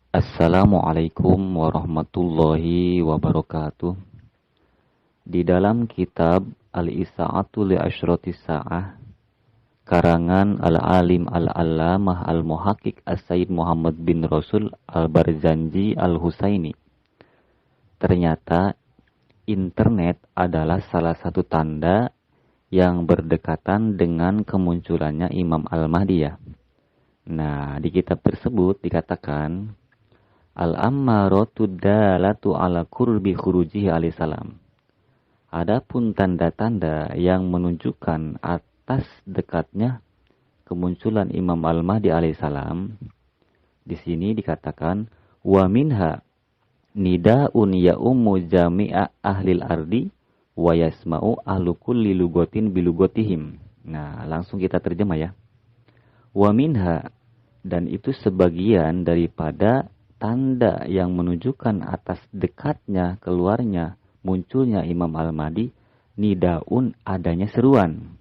Assalamualaikum warahmatullahi wabarakatuh. Di dalam kitab Al-Isa'atu li Asyratis Sa'ah, karangan Al-Alim Al-Allamah Al-Muhaqqiq As-Sayyid Muhammad bin Rasul Al-Barzanji Al-Husaini, ternyata internet adalah salah satu tanda yang berdekatan dengan kemunculannya Imam Al-Mahdi ya. Nah, di kitab tersebut dikatakan Al-ammaratu dalatu ala qurbi khurujihi alaihissalam. Adapun tanda-tanda yang menunjukkan atas dekatnya kemunculan Imam Al-Mahdi alaihissalam, di sini dikatakan wa minha nida'un ya ummu jami'a ahlil ardi wa yasma'u ahlu kulli lugotin bilugotihim. Nah, langsung kita terjemah ya. Wa minha, dan itu sebagian daripada tanda yang menunjukkan atas dekatnya, keluarnya, munculnya Imam Al-Mahdi, nidaun, adanya seruan.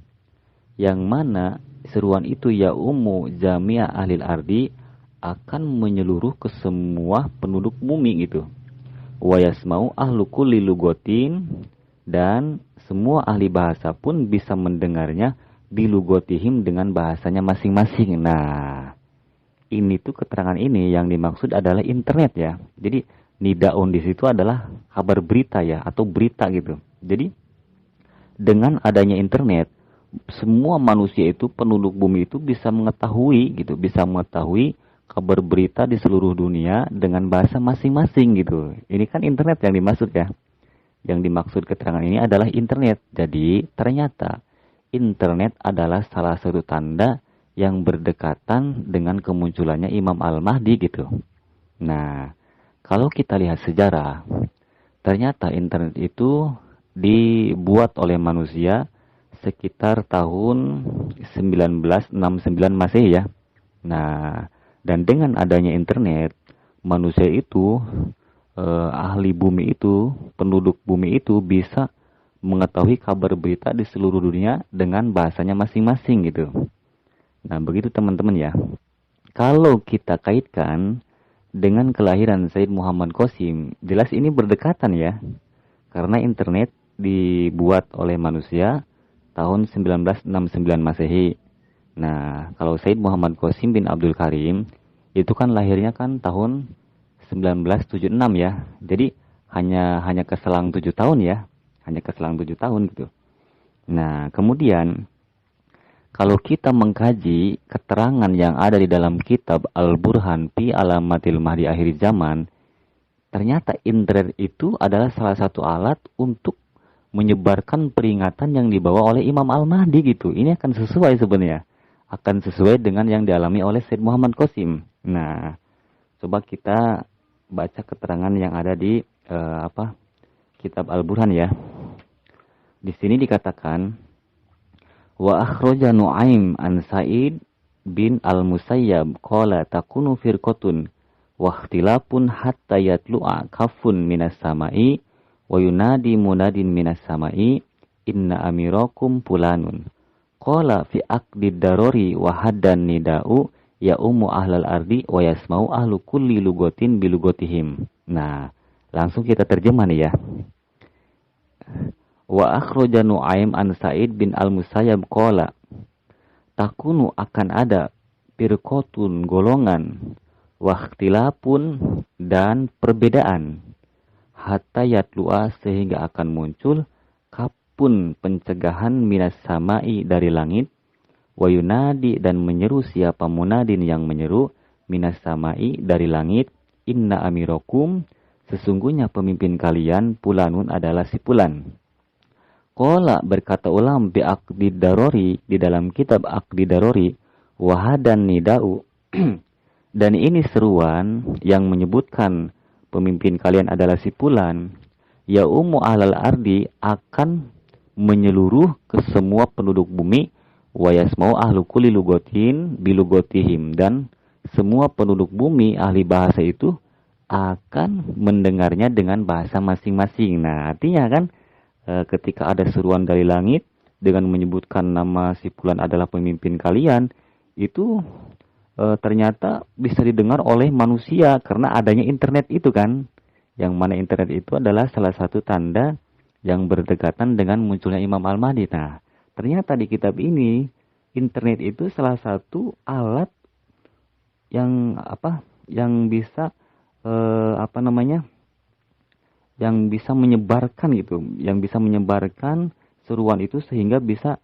Yang mana seruan itu ya ummu jami'a ahlil ardi, akan menyeluruh ke semua penduduk bumi gitu. Wa yasma'u ahlu kulli lugotin, dan semua ahli bahasa pun bisa mendengarnya bilugotihim dengan bahasanya masing-masing. Nah, ini tuh keterangan ini yang dimaksud adalah internet ya. Jadi nidaun di situ adalah kabar berita ya, atau berita gitu. Jadi dengan adanya internet, semua manusia itu, penduduk bumi itu bisa mengetahui gitu, bisa mengetahui kabar berita di seluruh dunia dengan bahasa masing-masing gitu. Ini kan internet yang dimaksud ya. Yang dimaksud keterangan ini adalah internet. Jadi ternyata internet adalah salah satu tanda yang berdekatan dengan kemunculannya Imam Al-Mahdi gitu. Nah, kalau kita lihat sejarah, ternyata internet itu dibuat oleh manusia sekitar tahun 1969 Masehi ya. Nah, dan dengan adanya internet, manusia itu, ahli bumi itu, penduduk bumi itu bisa mengetahui kabar berita di seluruh dunia dengan bahasanya masing-masing gitu. Nah, begitu teman-teman ya. Kalau kita kaitkan dengan kelahiran Sayyid Muhammad Qasim, jelas ini berdekatan ya. Karena internet dibuat oleh manusia tahun 1969 Masehi. Nah, kalau Sayyid Muhammad Qasim bin Abdul Karim, itu kan lahirnya kan tahun 1976 ya. Jadi hanya keselang 7 tahun ya. Hanya keselang 7 tahun gitu. Nah, kemudian kalau kita mengkaji keterangan yang ada di dalam kitab Al-Burhan fi Alamatil Mahdi Akhir Zaman, ternyata internet itu adalah salah satu alat untuk menyebarkan peringatan yang dibawa oleh Imam Al-Mahdi gitu. Ini akan sesuai sebenarnya. Akan sesuai dengan yang dialami oleh Sayyid Muhammad Qasim. Nah, coba kita baca keterangan yang ada di kitab Al-Burhan ya. Di sini dikatakan wa akhraja Nu'aim an Sa'id bin Al-Musayyab qala takunu firqatun wa ikhtilafun hatta yatlu'a kafun minas sama'i wa yunadi munadin minas sama'i inna amirakum fulanun qala fi aqdid darori wa haddan nida'u ya ummu ahlal ardi wa yasma'u ahlu kulli lugotin bilugotihim. Nah, langsung kita terjemah nih ya. Wa akhraja Nu'aim an Sa'id bin Al-Musayyab qala takunu, akan ada firqatun, golongan, wa ikhtilafun, dan perbedaan, hatta yatlu'a, sehingga akan muncul kapun, pencegahan, minas sama'i, dari langit, wa yunadi, dan menyeru, siapa munadin yang menyeru, minas sama'i, dari langit, inna amirakum, sesungguhnya pemimpin kalian, pulanun, adalah si pulan. Qala, berkata ulam bi aqdi darori, di dalam kitab aqdi darori, wahadan nida'u, dan ini seruan yang menyebutkan pemimpin kalian adalah si fulan, ya ummu ahlal ardi, akan menyeluruh ke semua penduduk bumi, wa yasmau ahlu kulli lugotin bilugotihim, dan semua penduduk bumi ahli bahasa itu akan mendengarnya dengan bahasa masing-masing. Nah, artinya kan ketika ada seruan dari langit dengan menyebutkan nama si fulan adalah pemimpin kalian, itu ternyata bisa didengar oleh manusia karena adanya internet itu kan. Yang mana internet itu adalah salah satu tanda yang berdekatan dengan munculnya Imam Al-Mahdi. Nah, ternyata di kitab ini internet itu salah satu alat yang yang bisa apa namanya? Yang bisa menyebarkan gitu, yang bisa menyebarkan seruan itu sehingga bisa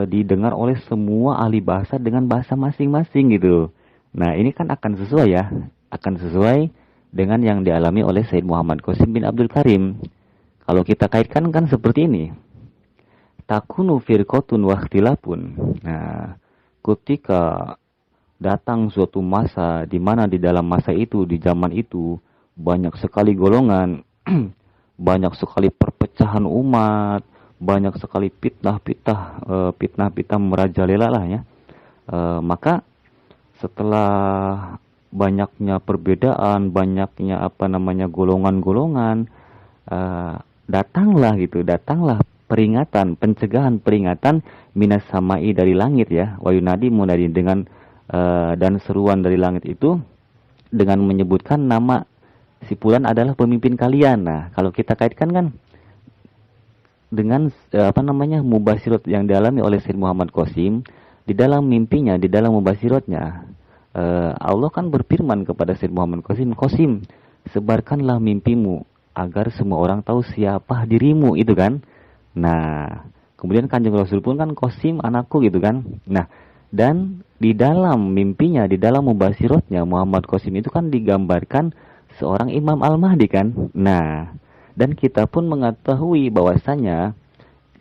didengar oleh semua ahli bahasa dengan bahasa masing-masing gitu. Nah, ini kan akan sesuai ya, akan sesuai dengan yang dialami oleh Said Muhammad Qasim bin Abdul Karim. Kalau kita kaitkan kan seperti ini. Takunu firqatun wa ikhtilafun. Nah, ketika datang suatu masa di mana di dalam masa itu, di zaman itu banyak sekali golongan, banyak sekali perpecahan umat, banyak sekali fitnah-fitnah merajalela lah ya. Maka setelah banyaknya perbedaan, banyaknya golongan-golongan, datanglah pencegahan peringatan minas samai dari langit ya, wa yunadi munadi dengan dan seruan dari langit itu dengan menyebutkan nama si fulan adalah pemimpin kalian. Nah, kalau kita kaitkan kan dengan mubasyirat yang dialami oleh Said Muhammad Qasim di dalam mimpinya, di dalam mubasyiratnya, Allah kan berfirman kepada Said Muhammad Qasim, Qasim, sebarkanlah mimpimu agar semua orang tahu siapa dirimu, itu kan. Nah, kemudian Kanjeng Rasul pun kan Qasim anakku gitu kan. Nah, dan di dalam mimpinya, di dalam mubasyiratnya Muhammad Qasim itu kan digambarkan seorang Imam Al-Mahdi kan. Nah, dan kita pun mengetahui bahwasanya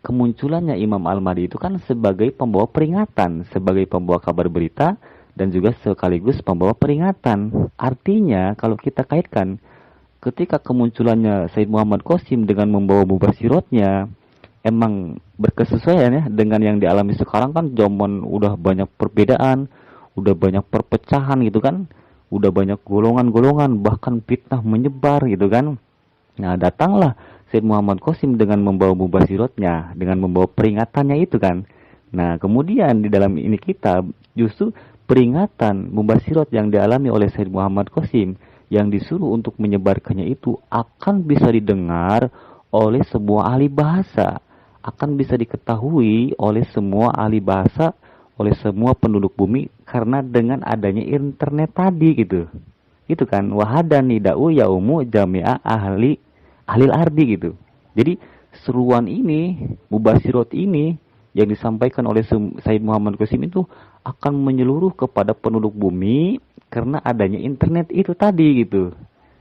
kemunculannya Imam Al-Mahdi itu kan sebagai pembawa peringatan, sebagai pembawa kabar berita, dan juga sekaligus pembawa peringatan. Artinya, kalau kita kaitkan, ketika kemunculannya Said Muhammad Qasim dengan membawa mubasyiratnya, emang berkesesuaian ya dengan yang dialami sekarang kan zaman udah banyak perbedaan, udah banyak perpecahan gitu kan, udah banyak golongan-golongan, bahkan fitnah menyebar gitu kan. Nah, datanglah Said Muhammad Qasim dengan membawa mubasyiratnya, dengan membawa peringatannya itu kan. Nah, kemudian di dalam ini kita justru peringatan mubasyirat yang dialami oleh Said Muhammad Qasim yang disuruh untuk menyebarkannya itu akan bisa didengar oleh semua ahli bahasa, akan bisa diketahui oleh semua ahli bahasa, oleh semua penduduk bumi karena dengan adanya internet tadi gitu. Itu kan wahadani da'u yaumu jami'a ahli ardi gitu. Jadi seruan ini, mubasyirat ini yang disampaikan oleh Said Muhammad Qasim itu akan menyeluruh kepada penduduk bumi karena adanya internet itu tadi gitu.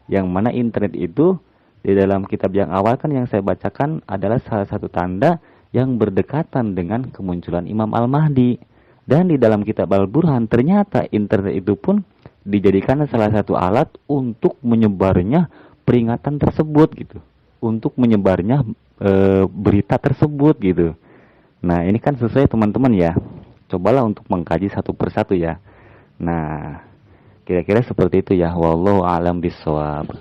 Yang mana internet itu di dalam kitab yang awal kan yang saya bacakan adalah salah satu tanda yang berdekatan dengan kemunculan Imam Al-Mahdi. Dan di dalam kitab Al-Burhan ternyata internet itu pun dijadikan salah satu alat untuk menyebarnya peringatan tersebut gitu. Untuk menyebarnya berita tersebut gitu. Nah, ini kan sesuai teman-teman ya. Cobalah untuk mengkaji satu persatu ya. Nah, kira-kira seperti itu ya. Wallahu a'lam bishawab.